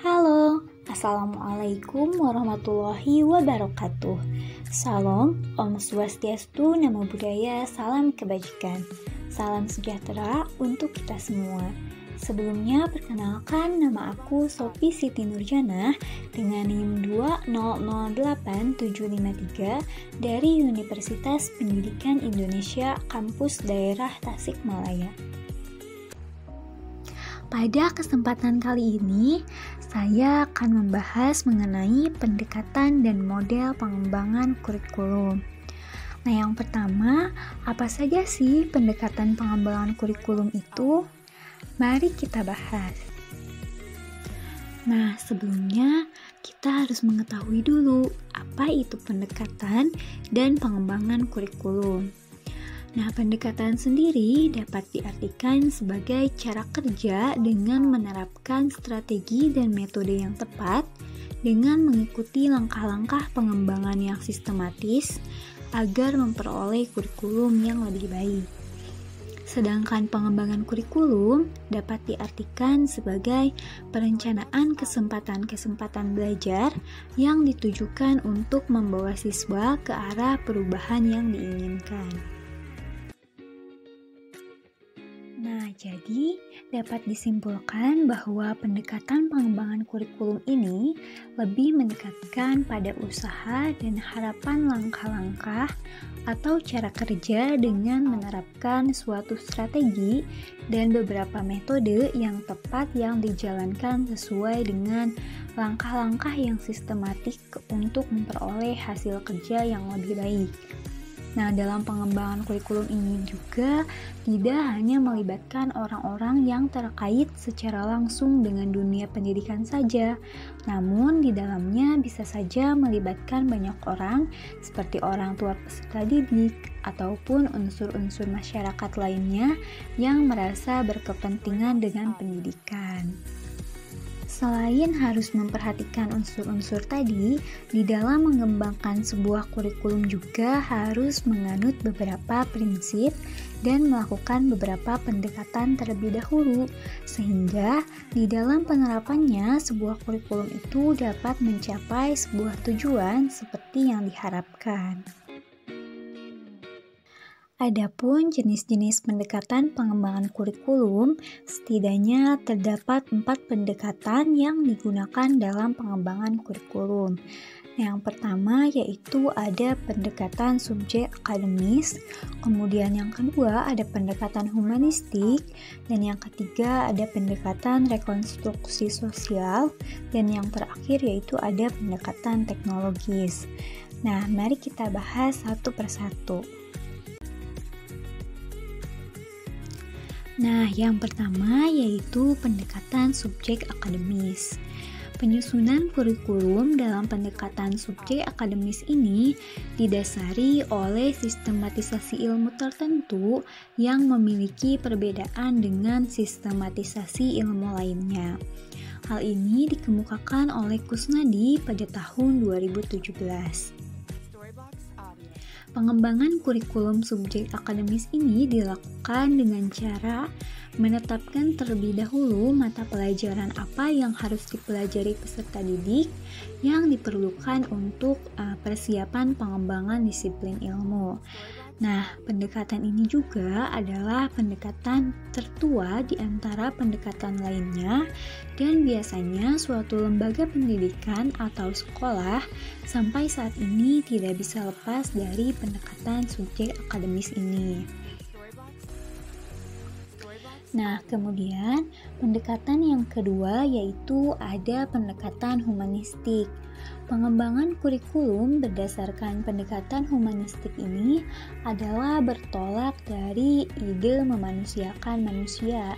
Halo, Assalamualaikum warahmatullahi wabarakatuh. Salam, Om Swastiastu, Namo Buddhaya, salam kebajikan. Salam sejahtera untuk kita semua. Sebelumnya, perkenalkan nama aku Sophie Siti Nurjana dengan NIM 2008753 dari Universitas Pendidikan Indonesia Kampus Daerah Tasikmalaya. Pada kesempatan kali ini, saya akan membahas mengenai pendekatan dan model pengembangan kurikulum. Nah, yang pertama, apa saja sih pendekatan pengembangan kurikulum itu? Mari kita bahas. Nah, sebelumnya kita harus mengetahui dulu apa itu pendekatan dan pengembangan kurikulum. Nah, pendekatan sendiri dapat diartikan sebagai cara kerja dengan menerapkan strategi dan metode yang tepat dengan mengikuti langkah-langkah pengembangan yang sistematis agar memperoleh kurikulum yang lebih baik. Sedangkan pengembangan kurikulum dapat diartikan sebagai perencanaan kesempatan-kesempatan belajar yang ditujukan untuk membawa siswa ke arah perubahan yang diinginkan. Nah, jadi dapat disimpulkan bahwa pendekatan pengembangan kurikulum ini lebih mendekatkan pada usaha dan harapan langkah-langkah atau cara kerja dengan menerapkan suatu strategi dan beberapa metode yang tepat yang dijalankan sesuai dengan langkah-langkah yang sistematik untuk memperoleh hasil kerja yang lebih baik. Nah, dalam pengembangan kurikulum ini juga tidak hanya melibatkan orang-orang yang terkait secara langsung dengan dunia pendidikan saja, namun di dalamnya bisa saja melibatkan banyak orang seperti orang tua peserta didik ataupun unsur-unsur masyarakat lainnya yang merasa berkepentingan dengan pendidikan. Selain harus memperhatikan unsur-unsur tadi, di dalam mengembangkan sebuah kurikulum juga harus menganut beberapa prinsip dan melakukan beberapa pendekatan terlebih dahulu, sehingga di dalam penerapannya sebuah kurikulum itu dapat mencapai sebuah tujuan seperti yang diharapkan. Adapun jenis-jenis pendekatan pengembangan kurikulum, setidaknya terdapat 4 pendekatan yang digunakan dalam pengembangan kurikulum. Yang pertama yaitu ada pendekatan subjek akademis, kemudian yang kedua ada pendekatan humanistik, dan yang ketiga ada pendekatan rekonstruksi sosial, dan yang terakhir yaitu ada pendekatan teknologis. Nah, mari kita bahas satu persatu. Nah, yang pertama yaitu pendekatan subjek akademis. Penyusunan kurikulum dalam pendekatan subjek akademis ini didasari oleh sistematisasi ilmu tertentu yang memiliki perbedaan dengan sistematisasi ilmu lainnya. Hal ini dikemukakan oleh Kusnadi pada tahun 2017. Pengembangan kurikulum subjek akademis ini dilakukan dengan cara menetapkan terlebih dahulu mata pelajaran apa yang harus dipelajari peserta didik yang diperlukan untuk persiapan pengembangan disiplin ilmu. Nah, pendekatan ini juga adalah pendekatan tertua di antara pendekatan lainnya dan biasanya suatu lembaga pendidikan atau sekolah sampai saat ini tidak bisa lepas dari pendekatan subjek akademis ini. Nah, kemudian pendekatan yang kedua yaitu ada pendekatan humanistik. Pengembangan kurikulum berdasarkan pendekatan humanistik ini adalah bertolak dari ide memanusiakan manusia.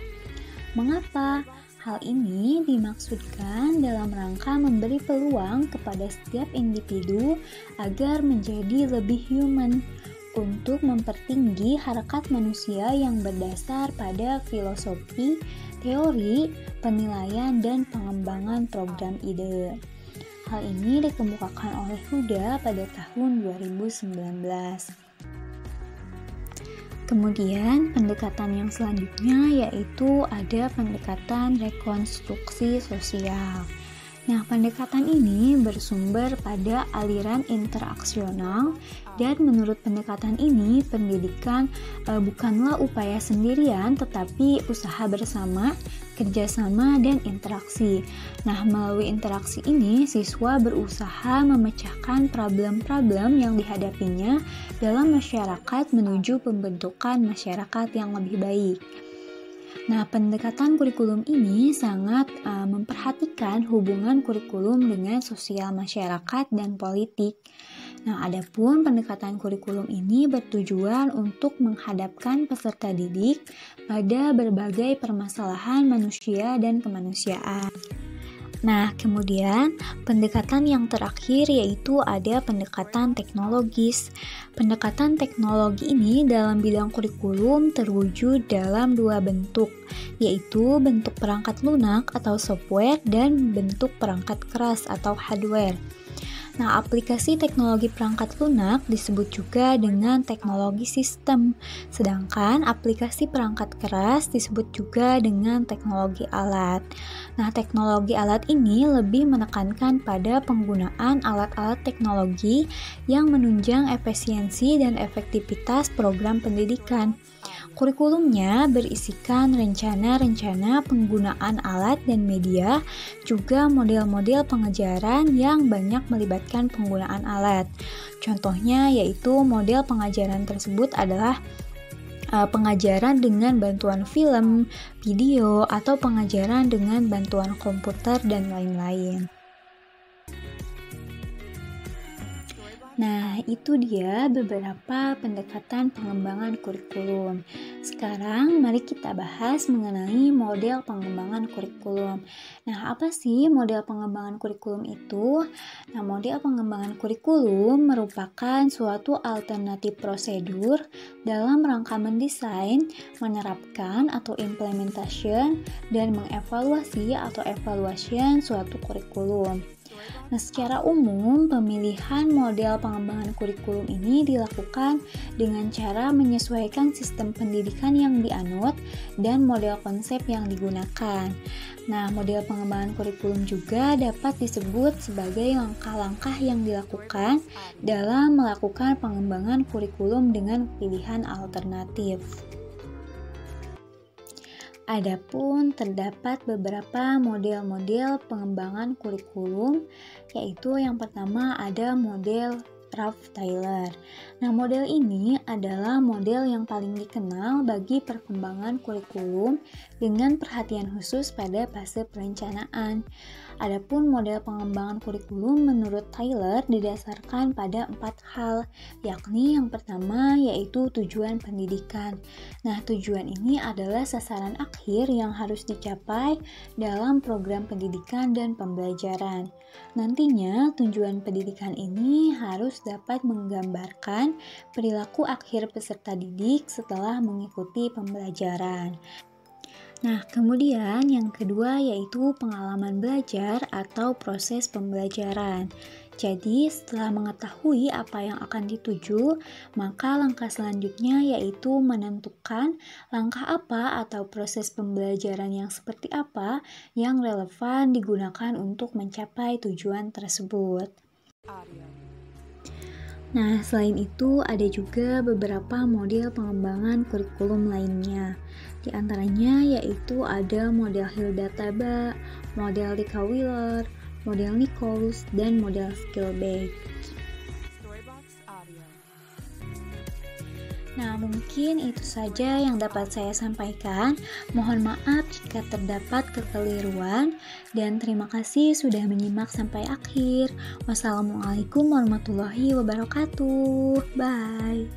Mengapa? Hal ini dimaksudkan dalam rangka memberi peluang kepada setiap individu agar menjadi lebih human, untuk mempertinggi harkat manusia yang berdasar pada filosofi, teori, penilaian, dan pengembangan program ide. Hal ini dikemukakan oleh Huda pada tahun 2019. Kemudian pendekatan yang selanjutnya yaitu ada pendekatan rekonstruksi sosial. Nah, pendekatan ini bersumber pada aliran interaksional dan menurut pendekatan ini pendidikan bukanlah upaya sendirian tetapi usaha bersama, kerjasama, dan interaksi. Nah, melalui interaksi ini siswa berusaha memecahkan problem-problem yang dihadapinya dalam masyarakat menuju pembentukan masyarakat yang lebih baik. Nah, pendekatan kurikulum ini sangat memperhatikan hubungan kurikulum dengan sosial masyarakat dan politik. Nah, adapun pendekatan kurikulum ini bertujuan untuk menghadapkan peserta didik pada berbagai permasalahan manusia dan kemanusiaan. Nah, kemudian pendekatan yang terakhir yaitu ada pendekatan teknologis. Pendekatan teknologi ini dalam bidang kurikulum terwujud dalam dua bentuk, yaitu bentuk perangkat lunak atau software dan bentuk perangkat keras atau hardware. Nah, aplikasi teknologi perangkat lunak disebut juga dengan teknologi sistem, sedangkan aplikasi perangkat keras disebut juga dengan teknologi alat. Nah, teknologi alat ini lebih menekankan pada penggunaan alat-alat teknologi yang menunjang efisiensi dan efektivitas program pendidikan. Kurikulumnya berisikan rencana-rencana penggunaan alat dan media, juga model-model pengajaran yang banyak melibatkan penggunaan alat. Contohnya yaitu model pengajaran tersebut adalah pengajaran dengan bantuan film, video, atau pengajaran dengan bantuan komputer dan lain-lain. Nah, itu dia beberapa pendekatan pengembangan kurikulum. Sekarang, mari kita bahas mengenai model pengembangan kurikulum. Nah, apa sih model pengembangan kurikulum itu? Nah, model pengembangan kurikulum merupakan suatu alternatif prosedur dalam rangka mendesain, menerapkan atau implementation, dan mengevaluasi atau evaluation suatu kurikulum. Nah, secara umum, pemilihan model pengembangan kurikulum ini dilakukan dengan cara menyesuaikan sistem pendidikan yang dianut dan model konsep yang digunakan. Nah, model pengembangan kurikulum juga dapat disebut sebagai langkah-langkah yang dilakukan dalam melakukan pengembangan kurikulum dengan pilihan alternatif. Adapun terdapat beberapa model-model pengembangan kurikulum, yaitu yang pertama ada model Ralph Tyler. Nah, model ini adalah model yang paling dikenal bagi perkembangan kurikulum dengan perhatian khusus pada fase perencanaan. Adapun model pengembangan kurikulum menurut Tyler didasarkan pada 4 hal, yakni yang pertama yaitu tujuan pendidikan. Nah, tujuan ini adalah sasaran akhir yang harus dicapai dalam program pendidikan dan pembelajaran. Nantinya, tujuan pendidikan ini harus dapat menggambarkan perilaku akhir peserta didik setelah mengikuti pembelajaran. Nah, kemudian yang kedua yaitu pengalaman belajar atau proses pembelajaran. Jadi, setelah mengetahui apa yang akan dituju, maka langkah selanjutnya yaitu menentukan langkah apa atau proses pembelajaran yang seperti apa yang relevan digunakan untuk mencapai tujuan tersebut. Nah, selain itu ada juga beberapa model pengembangan kurikulum lainnya. Di antaranya yaitu ada model Hilda-Taba, model Rika-Wheeler, model Nichols, dan model Skillbase. Nah, mungkin itu saja yang dapat saya sampaikan. Mohon maaf jika terdapat kekeliruan dan terima kasih sudah menyimak sampai akhir. Wassalamualaikum warahmatullahi wabarakatuh. Bye.